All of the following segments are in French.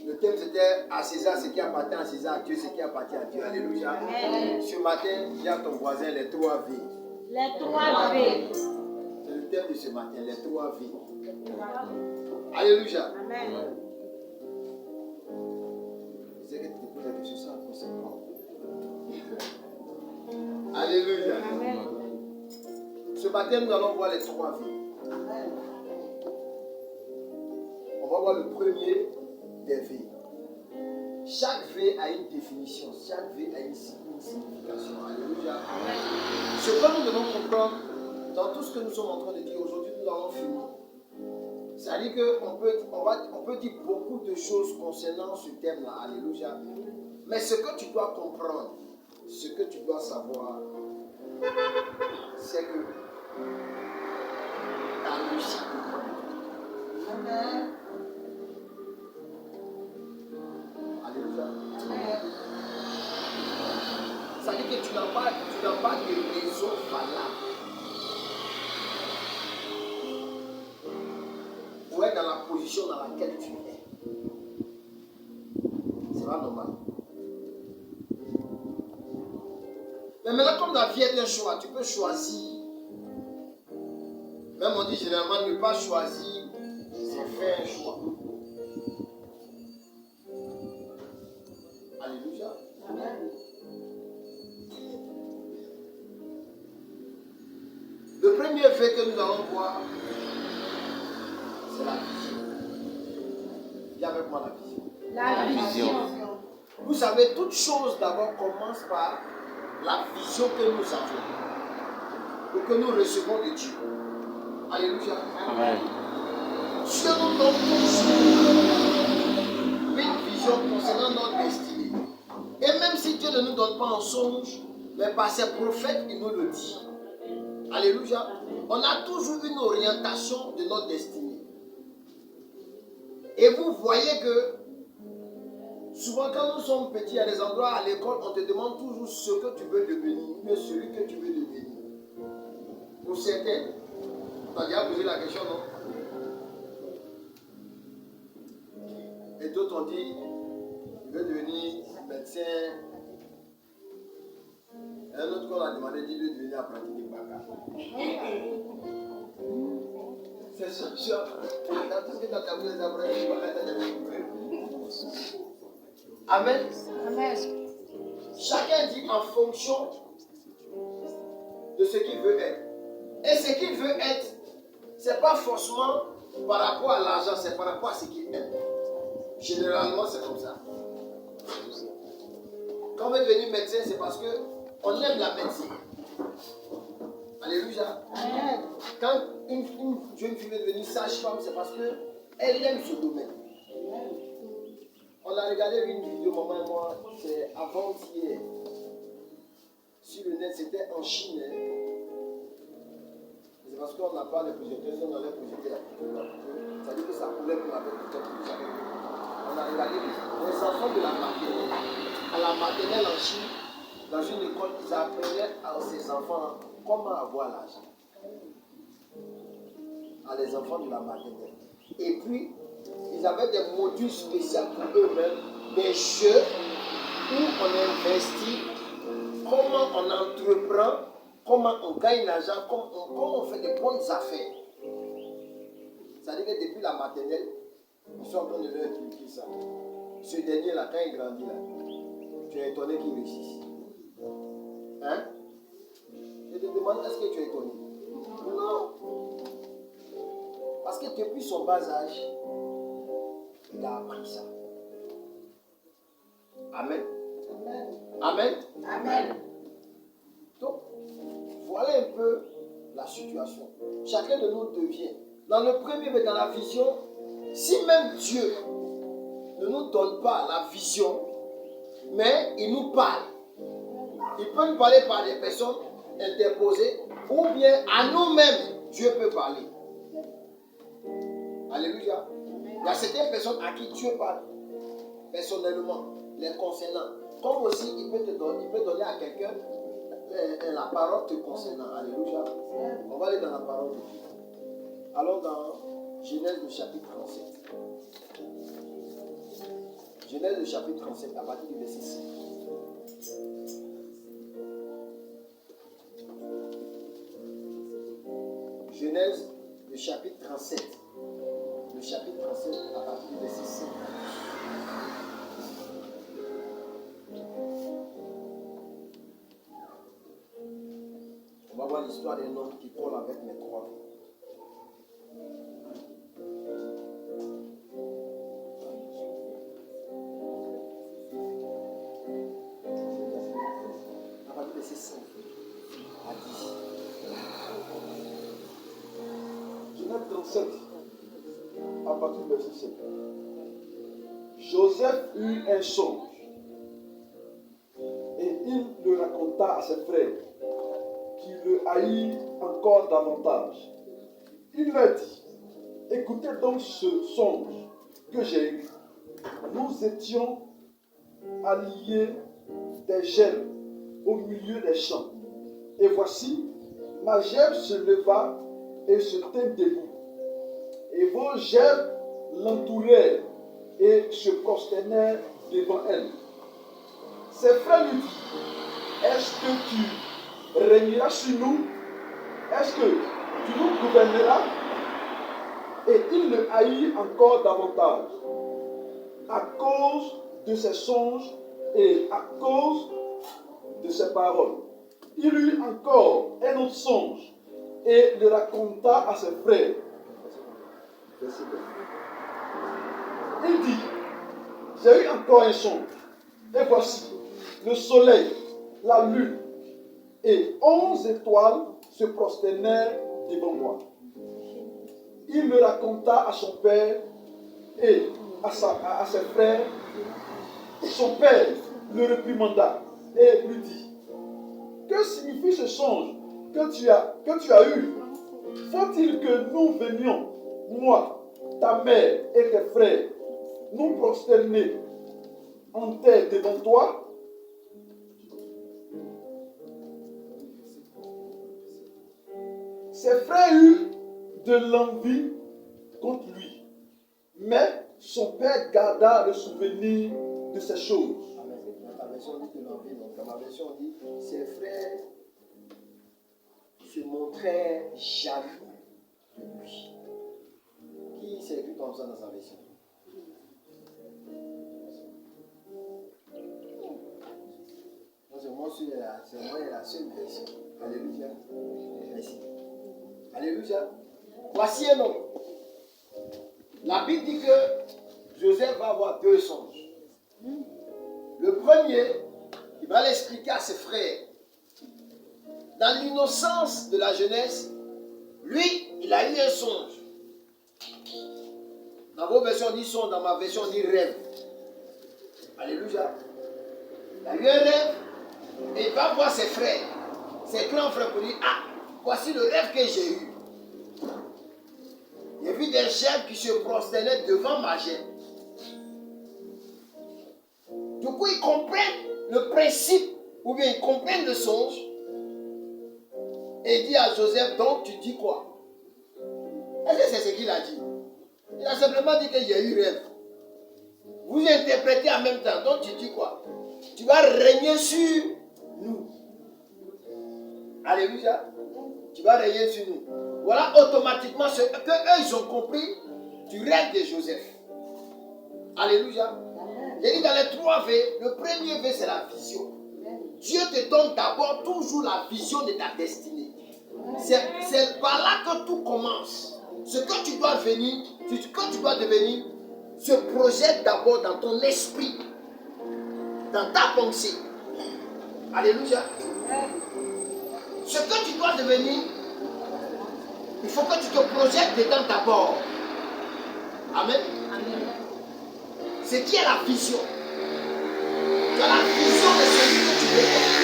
Le thème c'était à César ce qui appartient à César, à Dieu ce qui appartient à Dieu. Alléluia. Amen. Ce matin, il y a ton voisin, les 3 V. Les 3 V. C'est le thème de ce matin, les 3 V. Alléluia. Amen. C'est que tu te poses la question, ça après c'est quoi? Alléluia. Amen. Ce matin, nous allons voir les 3 V. On va voir le premier des V. Chaque V a une définition, chaque V a une signification. Alléluia. Ce que nous devons comprendre dans tout ce que nous sommes en train de dire aujourd'hui, nous allons finir. C'est-à-dire qu'on peut dire beaucoup de choses concernant ce thème-là. Alléluia. Mais ce que tu dois comprendre, ce que tu dois savoir, c'est que ta réussite dépend. Amen. Alléluia. Ça veut dire que tu n'as pas de raison valable pour être dans la position dans laquelle tu es. C'est pas normal. Mais maintenant, comme la vie est un choix, tu peux choisir. Même on dit généralement ne pas choisir, c'est faire un choix. Alléluia. Amen. Le premier fait que nous allons voir, c'est la vision. Viens avec moi la vision. La vision. Vous savez, toute chose d'abord commence par la vision que nous avons, ou que nous recevons de Dieu. Alléluia. Amen. Dieu nous donne toujours une vision concernant notre destinée. Et même si Dieu ne nous donne pas en songe, mais par ses prophètes, il nous le dit. Alléluia. On a toujours une orientation de notre destinée. Et vous voyez que souvent quand nous sommes petits, à des endroits à l'école, on te demande toujours ce que tu veux devenir, mais celui que tu veux devenir. Pour certains, tu as déjà posé la question, non? Et d'autres ont dit, je veux devenir médecin. Et un autre qu'on a demandé, dit, je veux devenir apprenti de Baka. C'est sûr. Dans tout ce que tu as appris, les apprentis de Baka. Amen. Amen. Chacun dit en fonction de ce qu'il veut être. Et ce qu'il veut être, ce n'est pas forcément par rapport à l'argent, c'est par rapport à ce qu'il aime. Généralement, c'est comme ça. Quand on veut devenir médecin, c'est parce qu'on aime la médecine. Alléluia. Amen. Quand une jeune fille veut devenir sage-femme, c'est parce qu'elle aime ce domaine. On a regardé une vidéo, maman et moi, c'est avant-hier. Sur le net, c'était en Chine. C'est parce qu'on n'a pas de projecteurs, on allait projeter la vidéo. Ça veut dire que ça pouvait pour la petite. On a regardé les enfants de la maternelle. À la maternelle en Chine, dans une école, ils apprenaient à ces enfants comment avoir l'argent. À les enfants de la maternelle. Et puis, ils avaient des modules spéciaux pour eux-mêmes, des jeux où on investit, comment on entreprend, comment on gagne l'argent, comment on fait des bonnes affaires. C'est-à-dire que depuis la maternelle, ils sont en train de leur inculquer ça. Ce dernier-là, quand il grandit là, tu es étonné qu'il réussisse. Hein? Je te demande, est-ce que tu es étonné? Non. Parce que depuis son bas âge, il a appris ça. Amen. Amen. Amen. Donc, voilà un peu la situation. Chacun de nous devient. Dans le premier, mais dans la vision, si même Dieu ne nous donne pas la vision, mais il nous parle. Il peut nous parler par des personnes interposées, ou bien à nous-mêmes, Dieu peut parler. Alléluia. Il y a certaines personnes à qui Dieu parle personnellement, les concernant. Comme aussi, il peut donner à quelqu'un la parole te concernant. Alléluia. On va aller dans la parole de Dieu. Allons dans Genèse, le chapitre 37. Genèse le chapitre 37, à partir du verset 5. Genèse le chapitre 37. Le chapitre 37, à partir du verset 5. On va voir l'histoire d'un homme qui colle avec mes croix. À partir du verset 5 à 10. Genèse 37, à partir du verset 7. Joseph eut un songe et il le raconta à ses frères qui le haït encore davantage. Il leur dit, écoutez donc ce songe que j'ai eu. Nous étions alliés des gerbes au milieu des champs. Et voici, ma gerbe se leva et se tint debout. Et vos gerbes l'entourèrent et se prosternèrent devant elle. Ses frères lui disent, est-ce que tu régneras sur nous? Est-ce que tu nous gouverneras? Et il le haït encore davantage à cause de ses songes et à cause de ses paroles. Il eut encore un autre songe et le raconta à ses frères. Il dit, j'ai eu encore un songe, et voici, le soleil, la lune et 11 étoiles se prosternèrent devant moi. Il le raconta à son père et à ses frères. Son père le réprimanda et lui dit, que signifie ce songe que tu as eu? Faut-il que nous venions, moi, ta mère et tes frères, nous prosterner en terre devant toi? Ses frères eurent de l'envie contre lui, mais son père garda le souvenir de ces choses. Amen. Dans ta version, on dit de l'envie. Dans ma version, on dit ses frères se montraient jaloux de lui. Qui s'est écrit comme ça dans sa version? C'est moi la seule version. Alléluia. Merci. Alléluia. Voici un homme. La Bible dit que Joseph va avoir deux songes. Le premier, il va l'expliquer à ses frères. Dans l'innocence de la jeunesse, lui, il a eu un songe. Dans vos versions, on dit songe, dans ma version, on dit rêve. Alléluia. Il a eu un rêve et il va voir ses frères, ses grands frères pour dire, ah, voici le rêve que j'ai eu. J'ai vu des gerbes qui se prosternaient devant ma gerbe. Du coup, ils comprennent le principe, ou bien ils comprennent le songe. Et il dit à Joseph, donc tu dis quoi? Est-ce que c'est ce qu'il a dit? Il a simplement dit qu'il y a eu rêve. Vous interprétez en même temps, donc tu dis quoi? Tu vas régner sur nous. Alléluia. Tu vas régner sur nous. Voilà automatiquement ce que eux ils ont compris du rêve de Joseph. Alléluia. J'ai dit dans les 3 V, le premier V c'est la vision. Dieu te donne d'abord toujours la vision de ta destinée. C'est par là que tout commence. Ce que tu dois devenir, se projette d'abord dans ton esprit, dans ta pensée. Alléluia. Ce que tu dois devenir, il faut que tu te projettes dedans d'abord. Amen. Amen. Ce qui est la vision. Tu as la vision de ce que tu veux faire.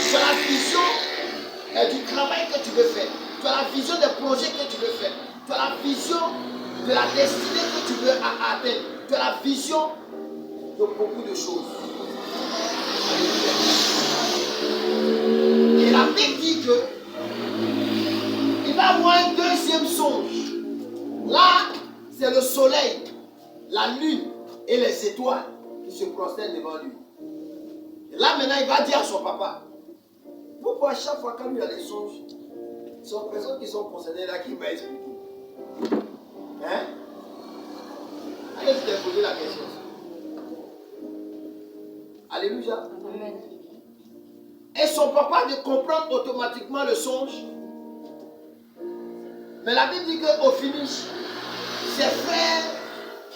Tu as la vision du travail que tu veux faire. Tu as la vision des projets que tu veux faire. Tu as la vision de la destinée que tu veux atteindre. Tu as la vision de beaucoup de choses. Et la Bible dit que il va avoir un deuxième songe. Là, c'est le soleil, la lune et les étoiles qui se prosternent devant lui. Et là maintenant, il va dire à son papa, pourquoi à chaque fois quand lui a les songes, ce sont les personnes qui sont concernées là qui vont expliquer. Hein? Allez, je t'ai posé la question. Alléluia. Amen. Et son papa de comprendre automatiquement le songe. Mais la Bible dit qu'au finish, ses frères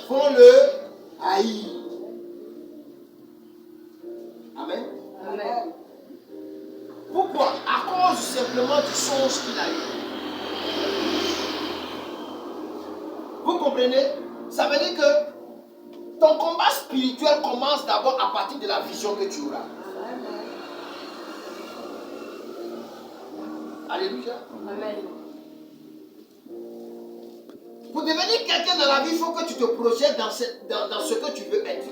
vont le haïr. Amen. Amen. Pourquoi? À cause simplement du songe qu'il a eu. Vous comprenez? Ça veut dire que ton combat spirituel commence d'abord à partir de la vision que tu auras. Alléluia. Amen. Pour devenir quelqu'un dans la vie, il faut que tu te projettes dans ce que tu veux être.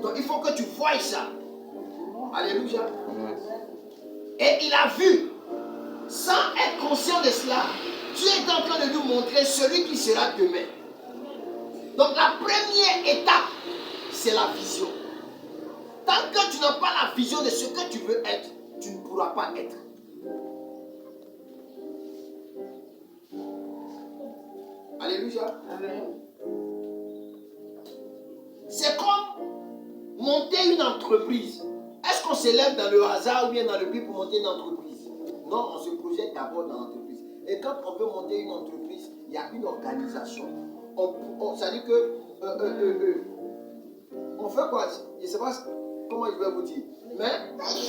Donc il faut que tu voies ça. Alléluia. Et il a vu, sans être conscient de cela, Dieu est en train de nous montrer celui qui sera demain. Donc la première étape, c'est la vision. Tant que tu n'as pas la vision de ce que tu veux être, tu ne pourras pas être. Alléluia. Amen. C'est comme monter une entreprise. Est-ce qu'on se lève dans le hasard ou bien dans le but pour monter une entreprise? Non, on se projette d'abord dans l'entreprise. Et quand on veut monter une entreprise, il y a une organisation. Ça dit que on fait quoi? Je ne sais pas comment je vais vous dire. Mais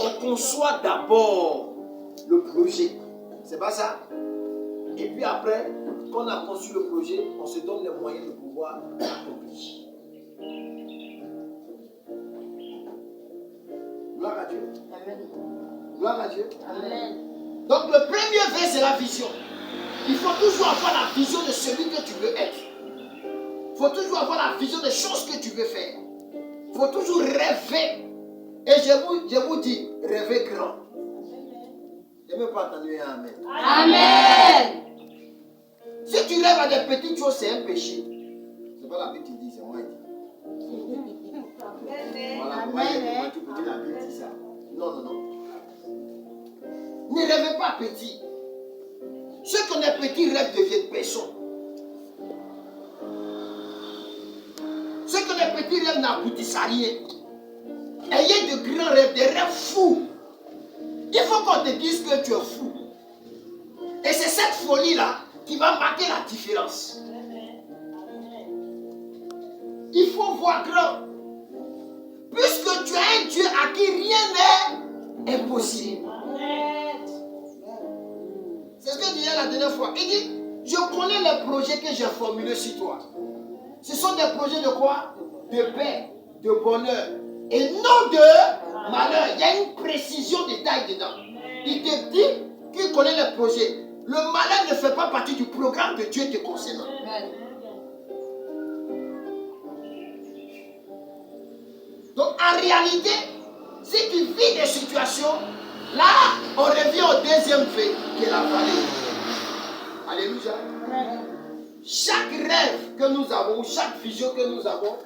on conçoit d'abord le projet. C'est pas ça? Et puis après, quand on a conçu le projet, on se donne les moyens de pouvoir l'accomplir. Gloire à Dieu. Amen. Gloire à Dieu. Amen. Donc le premier V, c'est la vision. Il faut toujours avoir la vision de celui que tu veux être. Il faut toujours avoir la vision des choses que tu veux faire. Il faut toujours rêver. Et je vous dis, rêvez grand. Je n'ai même pas entendu un amen. Amen. Si tu rêves à des petites choses, c'est un péché. C'est pas la Bible qui dit, c'est moi qui dis. Voilà, moi tu peux dire la Bible dit ça. Non, non, non. Ne rêvez pas petit. Ceux qui ont des petits rêves deviennent personnes. Ceux qui ont des petits rêves n'aboutissent à rien. Ayez de grands rêves, des rêves fous. Il faut qu'on te dise que tu es fou. Et c'est cette folie-là qui va marquer la différence. Il faut voir grand. Puisque tu as un Dieu à qui rien n'est impossible. C'est ce que je disais la dernière fois. Il dit, je connais les projets que j'ai formulés sur toi. Ce sont des projets de quoi? De paix, de bonheur. Et non de malheur. Il y a une précision de taille dedans. Il te dit qu'il connaît les projets. Le malheur ne fait pas partie du programme de Dieu te concernant. Donc en réalité, si tu vis des situations, là, on revient au deuxième fait, qui est la vallée. Alléluia. Chaque rêve que nous avons, chaque vision que nous avons,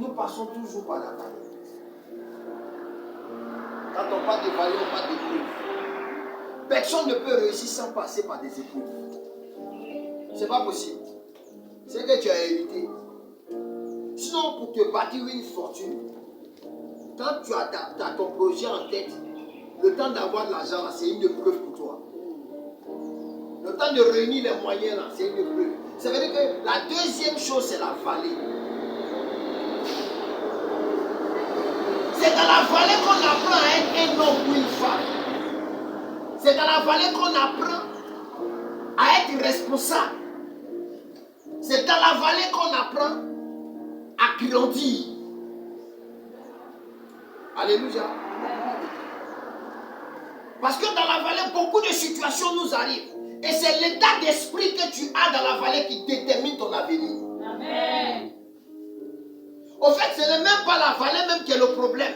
nous passons toujours par la vallée. Quand on parle de vallée, on parle d'épreuves. Personne ne peut réussir sans passer par des épreuves. C'est pas possible. C'est que tu as hérité. Sinon, pour te bâtir une fortune, quand tu as ton projet en tête, le temps d'avoir de l'argent, c'est une épreuve pour toi. Le temps de réunir les moyens, là, c'est une épreuve. Ça veut dire que la deuxième chose, c'est la vallée. C'est dans la vallée qu'on apprend à être un homme ou une femme. C'est dans la vallée qu'on apprend à être responsable. C'est dans la vallée qu'on apprend à grandir. Alléluia. Parce que dans la vallée, beaucoup de situations nous arrivent. Et c'est l'état d'esprit que tu as dans la vallée qui détermine ton avenir. Amen. Au fait, ce n'est même pas la vallée même qui est le problème.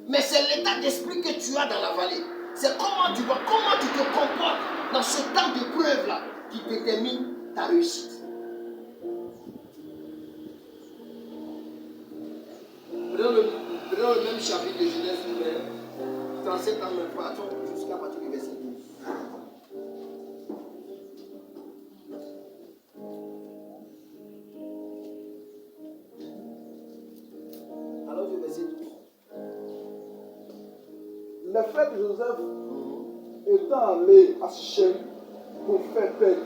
Mais c'est l'état d'esprit que tu as dans la vallée. C'est comment tu vois, comment tu te comportes dans ce temps d'épreuve-là qui détermine ta réussite. Prenons le même chapitre de Genèse 37 ans, même pas, jusqu'à partir du verset 12. Alors, le verset 12. Les frères de Joseph étant allés à Sichem pour faire paître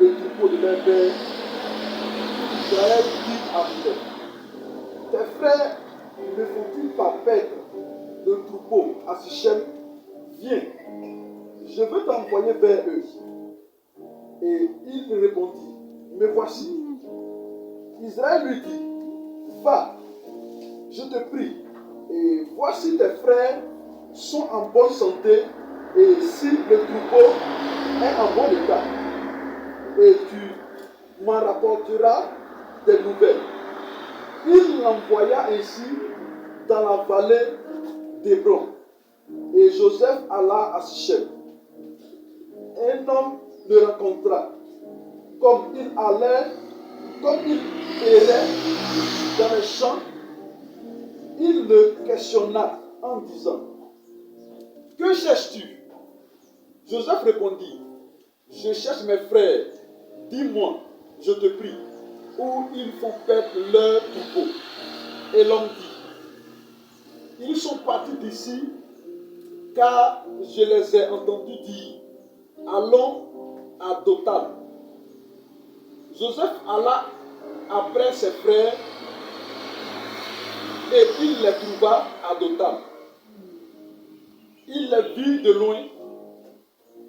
le troupeau de leur père, Israël dit à Joseph, tes frères ne font-ils pas paître le troupeau à Sichem? Viens, je veux t'envoyer vers eux. Et il répondit, me voici. Israël lui dit, va, je te prie, et voici tes frères sont en bonne santé, et si le troupeau est en bon état, et tu m'en rapporteras des nouvelles. Il l'envoya ainsi dans la vallée d'Hébron. Et Joseph alla à Sichem. Un homme le rencontra, comme il errait dans les champs. Il le questionna en disant, que cherches-tu? Joseph répondit, je cherche mes frères. Dis-moi, je te prie, où ils font paître leur troupeau. Et l'homme dit, ils sont partis d'ici, car je les ai entendus dire, allons à Dothan. Joseph alla après ses frères, et il les trouva à Dothan. Il les vit de loin,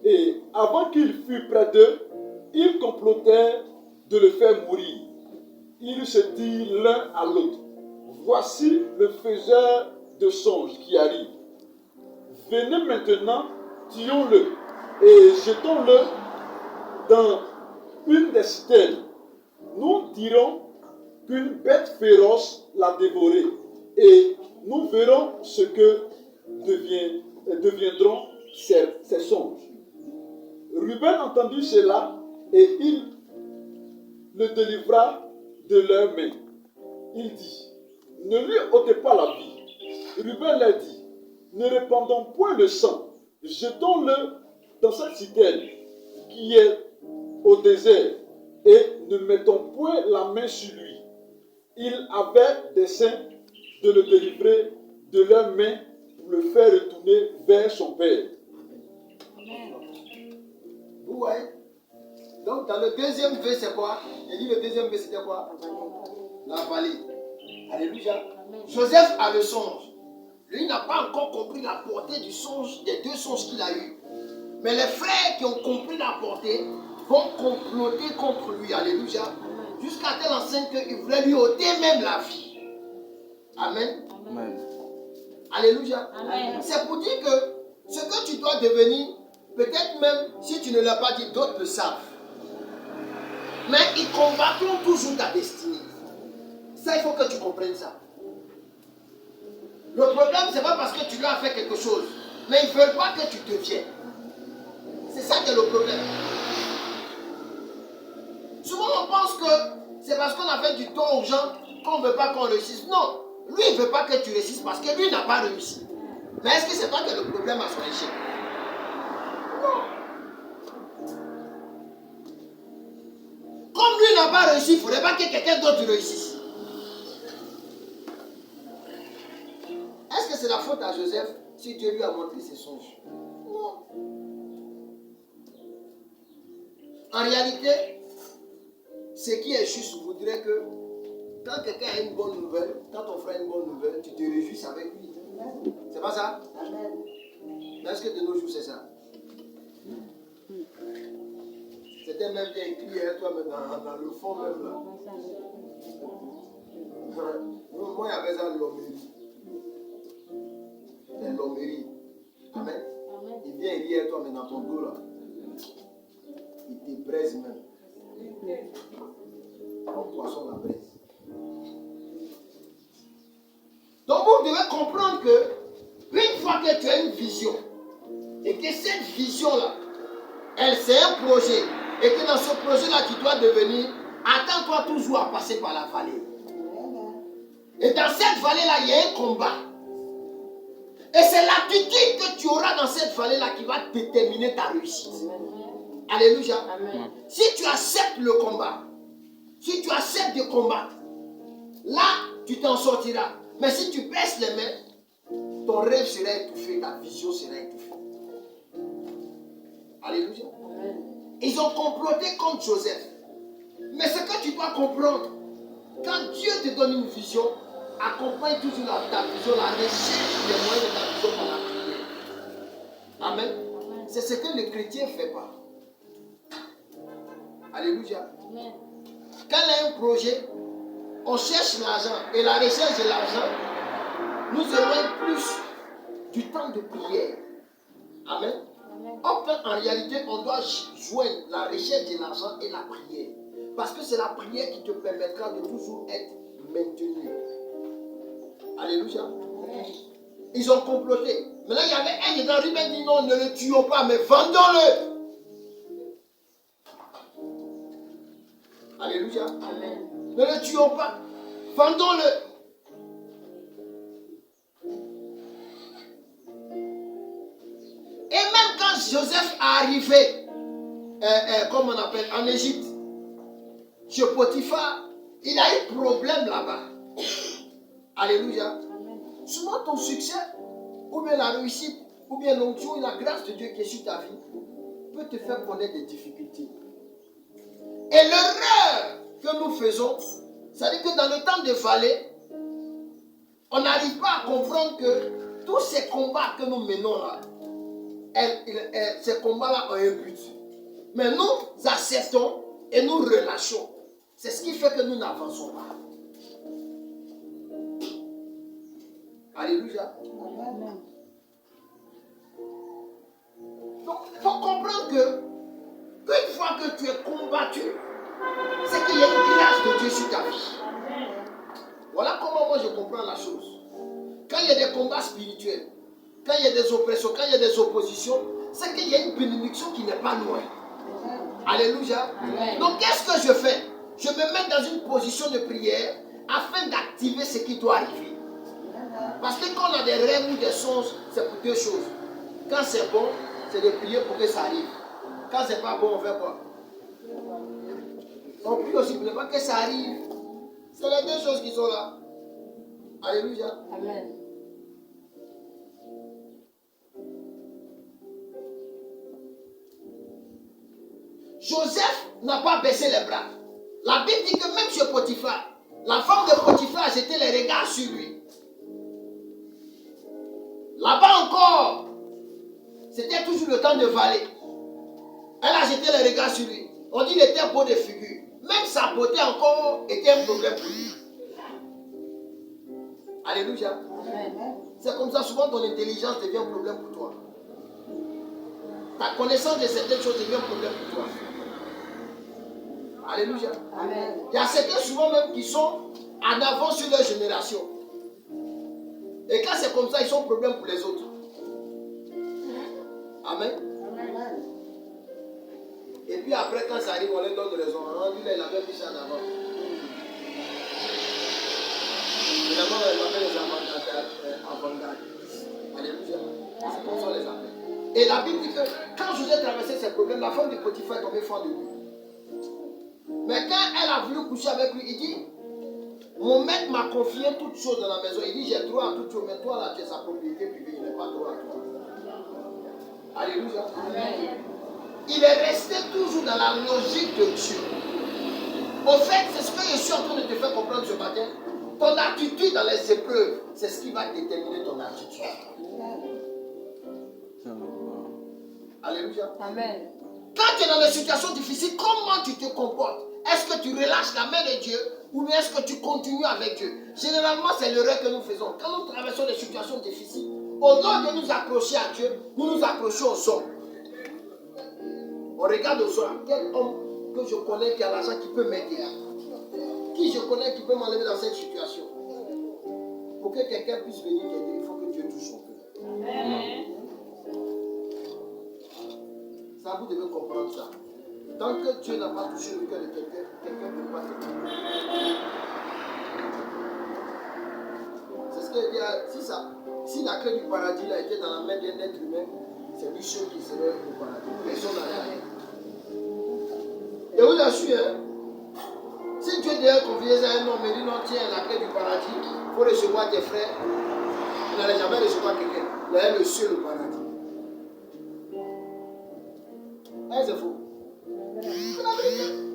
et avant qu'il fût près d'eux, ils complotèrent de le faire mourir. Ils se dirent l'un à l'autre, voici le faiseur de songes qui arrive. Venez maintenant, tuons-le et jetons-le dans une des citernes. Nous dirons qu'une bête féroce l'a dévoré, et nous verrons ce que deviendront ces songes. Ruben entendit cela, et il le délivra de leurs mains. Il dit, ne lui ôtez pas la vie. Ruben leur dit, ne répandons point le sang, jetons-le dans cette citerne qui est au désert, et ne mettons point la main sur lui. Il avait dessein de le délivrer de leurs mains pour le faire retourner vers son père. Vous voyez? Donc dans le deuxième vœu, c'est quoi? Il dit le deuxième vœu, c'était quoi? La vallée. Alléluia. Joseph a le songe. Lui n'a pas encore compris la portée du songe, des deux songes qu'il a eus. Mais les frères qui ont compris la portée vont comploter contre lui. Alléluia. Jusqu'à telle enseigne qu'ils voulaient lui ôter même la vie. Amen. Amen. Alléluia. Amen. C'est pour dire que ce que tu dois devenir, peut-être même si tu ne l'as pas dit, d'autres le savent. Mais ils combattront toujours ta destinée. Ça, il faut que tu comprennes ça. Le problème, ce n'est pas parce que tu leur as fait quelque chose, mais ils ne veulent pas que tu deviennes. C'est ça qui est le problème. Souvent, on pense que c'est parce qu'on a fait du tort aux gens qu'on ne veut pas qu'on réussisse. Non, lui, il ne veut pas que tu réussisses parce que lui n'a pas réussi. Mais est-ce que c'est pas que le problème a son échec? Non. Comme lui n'a pas réussi, il ne faudrait pas que quelqu'un d'autre réussisse. Est-ce que c'est la faute à Joseph si Dieu lui a montré ses songes? Non. En réalité, ce qui est juste voudrait que quand quelqu'un a une bonne nouvelle, quand ton frère a une bonne nouvelle, tu te réjouisses avec lui. C'est pas ça? Mais est-ce que de nos jours c'est ça? C'était même bien écrit, toi, mais dans le fond même là. Moi, il y avait ça l'homérie. C'est l'homérie. Amen. Il vient rire toi, mais dans ton dos là. Il te braise même. Comme poisson la braise. Donc vous devez comprendre que une fois que tu as une vision, et que cette vision-là, elle c'est un projet, et que dans ce projet-là tu dois devenir, attends-toi toujours à passer par la vallée. Et dans cette vallée-là, il y a un combat. Et c'est l'attitude que tu auras dans cette vallée-là qui va déterminer ta réussite. Alléluia. Amen. Si tu acceptes le combat, si tu acceptes de combattre, là, tu t'en sortiras. Mais si tu baisses les mains, ton rêve sera étouffé, ta vision sera étouffée. Alléluia. Amen. Ils ont comploté contre Joseph. Mais ce que tu dois comprendre, quand Dieu te donne une vision, accompagne toujours ta vision, la recherche des moyens de ta vision par la prière. Amen. C'est ce que le chrétien ne fait pas. Alléluia. Amen. Quand il y a un projet, on cherche l'argent. Et la recherche de l'argent nous éloigne plus du temps de prière. Amen. Or, en réalité, on doit joindre la recherche de l'argent et la prière. Parce que c'est la prière qui te permettra de toujours être maintenu. Alléluia. Ils ont comploté. Maintenant, il y avait un dedans. Ruben dit non, ne le tuons pas, mais vendons-le. Alléluia. Amen. Ne le tuons pas. Vendons-le. Et même quand Joseph est arrivé, comme on appelle, en Égypte, chez Potiphar, il a eu problème là-bas. Alléluia. Souvent ton succès, ou bien la réussite, ou bien l'onction et la grâce de Dieu qui est sur ta vie, peut te faire connaître des difficultés. Et l'erreur que nous faisons, c'est-à-dire que dans le temps de vallée, on n'arrive pas à comprendre que tous ces combats que nous menons là, ces combats-là ont un but. Mais nous acceptons et nous relâchons. C'est ce qui fait que nous n'avançons pas. Alléluia. Amen. Donc, il faut comprendre que une fois que tu es combattu, c'est qu'il y a une grâce de Dieu sur ta vie. Voilà comment moi je comprends la chose. Quand il y a des combats spirituels, quand il y a des oppressions, quand il y a des oppositions, c'est qu'il y a une bénédiction qui n'est pas loin. Alléluia. Amen. Donc qu'est-ce que je fais? Je me mets dans une position de prière afin d'activer ce qui doit arriver. Parce que quand on a des rêves ou des songes, c'est pour deux choses. Quand c'est bon, c'est de prier pour que ça arrive. Quand c'est pas bon, on fait quoi? On prie aussi pour ne pas que ça arrive. C'est les deux choses qui sont là. Alléluia. Amen. Joseph n'a pas baissé les bras. La Bible dit que même chez Potiphar, la femme de Potiphar a jeté les regards sur lui. Là-bas encore, c'était toujours le temps de vallée. Elle a jeté les regards sur lui. On dit qu'il était beau de figure. Même sa beauté encore était un problème pour lui. Alléluia. Amen. C'est comme ça, souvent ton intelligence devient un problème pour toi. Ta connaissance de certaines choses devient un problème pour toi. Alléluia. Amen. Il y a certains souvent même qui sont en avant sur leur génération. Et quand c'est comme ça, ils sont problème pour les autres. Amen. Et puis après, quand ça arrive, on leur donne raison. On dit qu'il avait mis ça en avant. Finalement, on appelle les avant-gardistes. Alléluia. C'est comme ça on les appelle. Et la Bible dit que quand Joseph traversait ces problèmes, la femme de Potiphar est tombée fan de lui. Mais quand elle a voulu coucher avec lui, il dit, mon maître m'a confié toutes choses dans la maison. Il dit, j'ai droit à toutes choses, mais toi là, tu es sa propriété privée, il n'est pas droit à tout. Alléluia. Amen. Il est resté toujours dans la logique de Dieu. Au fait, c'est ce que je suis en train de te faire comprendre ce matin. Ton attitude dans les épreuves, c'est ce qui va déterminer ton attitude. Alléluia. Amen. Quand tu es dans des situations difficiles, comment tu te comportes? Est-ce que tu relâches la main de Dieu ou bien est-ce que tu continues avec Dieu? Généralement, c'est l'erreur que nous faisons. Quand nous traversons des situations difficiles, au lieu de nous accrocher à Dieu, nous nous accrochons aux hommes. On regarde aux hommes. Quel homme que je connais qui a l'argent qui peut m'aider? Qui je connais qui peut m'enlever dans cette situation? Pour que quelqu'un puisse venir t'aider, il faut que Dieu touche son cœur. Amen. Ça, vous devez comprendre ça. Tant que Dieu n'a pas touché le cœur de quelqu'un, quelqu'un ne peut pas t'aider. si la clé du paradis là, était dans la main d'un être humain, c'est lui seul qui serait au paradis. Personne n'allait rien. Et vous assure, hein, si Dieu devait confier ça à un homme et dit non, tiens, la clé du paradis, il faut recevoir tes frères, il n'allait jamais recevoir quelqu'un. Il est le seul au paradis. C'est faux. C'est la vérité.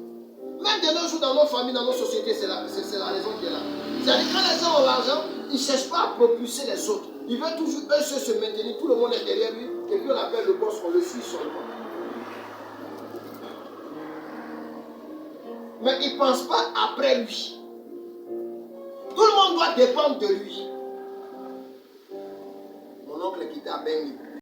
Même de nos jours, dans nos familles, dans nos sociétés, c'est la raison qui est là. C'est-à-dire quand les gens ont l'argent, ils ne cherchent pas à propulser les autres. Ils veulent toujours eux seuls se maintenir, tout le monde est derrière lui, et puis on appelle le boss, on le suit seulement. Mais ils ne pensent pas après lui. Tout le monde doit dépendre de lui. Mon oncle quitté à Bengui.